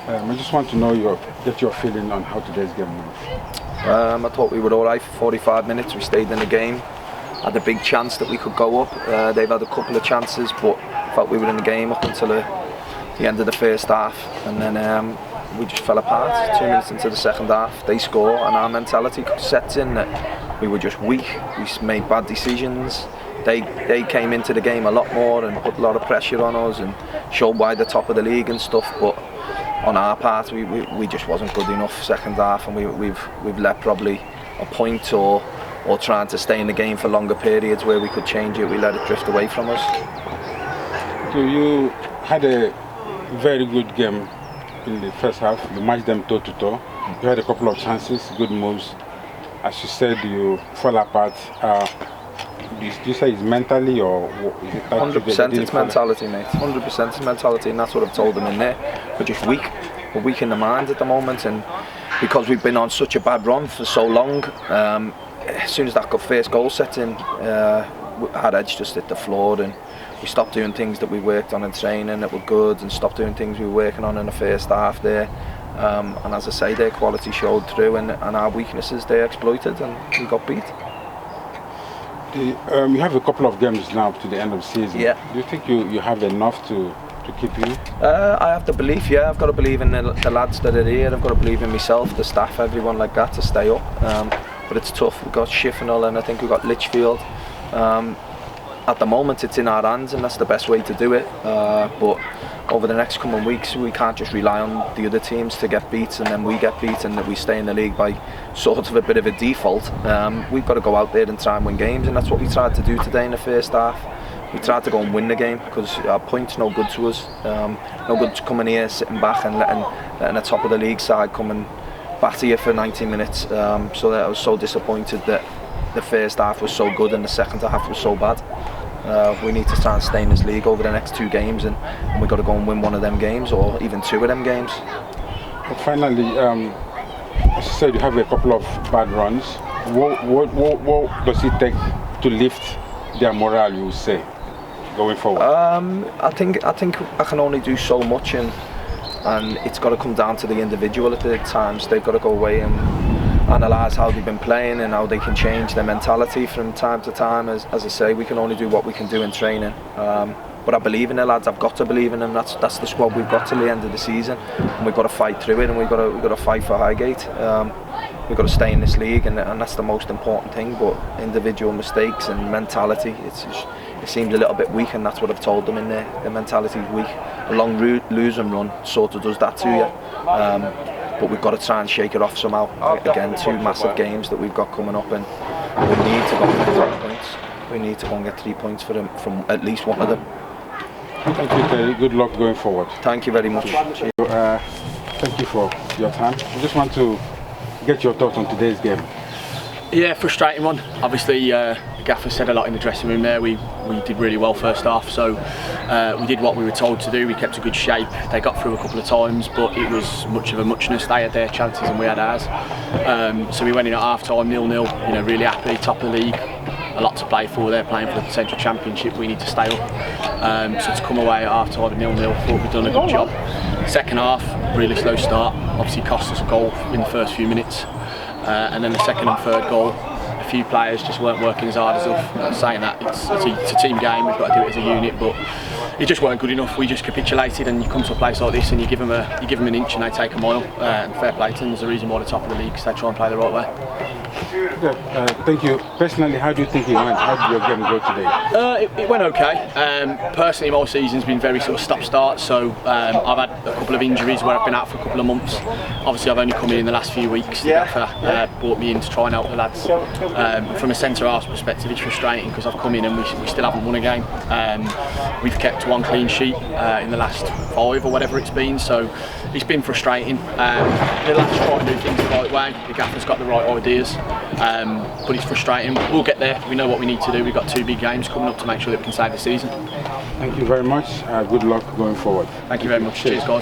I just want to know get your feeling on how today's game went. I thought we were all right for 45 minutes. We stayed in the game. Had a big chance that we could go up. They've had a couple of chances, but felt we were in the game up until the end of the first half, and then we just fell apart. 2 minutes into the second half, they score, and our mentality sets in that we were just weak. We made bad decisions. They came into the game a lot more and put a lot of pressure on us and showed why they're top of the league and stuff. But on our part, we just wasn't good enough second half, and we've let probably a point or trying to stay in the game for longer periods where we could change it. We let it drift away from us. So you had a very good game in the first half. You matched them toe to toe. You had a couple of chances, good moves. As you said, you fell apart. Do you say it's mentally, or is it 100% it's mentality, mate. 100% it's mentality, and that's what I've told them in there. We're just weak. We're weak in the mind at the moment, and because we've been on such a bad run for so long, as soon as that first goal set in, our heads just hit the floor, and we stopped doing things that we worked on in training that were good, and stopped doing things we were working on in the first half there. And as I say, their quality showed through, and our weaknesses they exploited, and we got beat. You have a couple of games now to the end of the season. Yeah. Do you think you have enough to keep you? I have the belief, yeah. I've got to believe in the lads that are here. I've got to believe in myself, the staff, everyone like that to stay up. But it's tough. We've got Shifnal and I think we've got Lichfield. At the moment it's in our hands, and that's the best way to do it. But over the next coming weeks we can't just rely on the other teams to get beat and then we get beat and that we stay in the league by sort of a bit of a default. We've got to go out there and try and win games, and that's what we tried to do today in the first half. We tried to go and win the game because our points no good to us. No good coming here, sitting back and letting the top of the league side come and batter you for 90 minutes. So that I was so disappointed that the first half was so good and the second half was so bad. We need to try and stay in this league over the next 2 games, and we've got to go and win one of them games or even 2 of them games. But finally, as you said, you have a couple of bad runs. What does it take to lift their morale, you would say, going forward? I think I can only do so much, and it's got to come down to the individual at the times. They've got to go away and analyse how they've been playing and how they can change their mentality from time to time. As I say, we can only do what we can do in training. But I believe in the lads. I've got to believe in them. That's the squad we've got till the end of the season, and we've got to fight through it, and we've got to fight for Highgate. We've got to stay in this league, and that's the most important thing. But individual mistakes and mentality, it seems a little bit weak, and that's what I've told them in there. The mentality is weak. A long losing run sort of does that to you. But we've got to try and shake it off somehow. Again, 2 massive games that we've got coming up, and we need to go and get 3 points. We need to go and get 3 points from at least one of them. Thank you, Terry. Good luck going forward. Thank you very much. Thank you for your time. I just want to get your thoughts on today's game. Yeah, frustrating one. Obviously, the Gaffer said a lot in the dressing room there. We did really well first half, so we did what we were told to do. We kept a good shape. They got through a couple of times, but it was much of a muchness. They had their chances and we had ours. So we went in at half time 0-0. Really happy, top of the league. A lot to play for. They're playing for the potential championship. We need to stay up. So to come away at half time 0-0, thought we'd done a good job. Second half, really slow start. Obviously cost us a goal in the first few minutes. And then the second and third goal, a few players just weren't working as hard as us. Saying that, it's a team game, we've got to do it as a unit, but it just weren't good enough. We just capitulated, and you come to a place like this and you give them an inch and they take a mile. And fair play to them. There's a reason why they're top of the league, because they try and play the right way. Yeah, thank you. Personally, how do you think it went? How did your game go today? It went okay. Personally, my season's been very sort of stop-start, so I've had a couple of injuries where I've been out for a couple of months. Obviously, I've only come in the last few weeks. The Gaffer brought me in to try and help the lads. From a centre-half perspective, it's frustrating because I've come in and we still haven't won a game. We've kept 1 clean sheet in the last 5 or whatever it's been, so it's been frustrating. The lads try to do things the right way. The Gaffer's got the right ideas. But it's frustrating. We'll get there. We know what we need to do. We've got 2 big games coming up to make sure that we can save the season. Thank you very much. Good luck going forward. Thank you very much. Cheers, guys.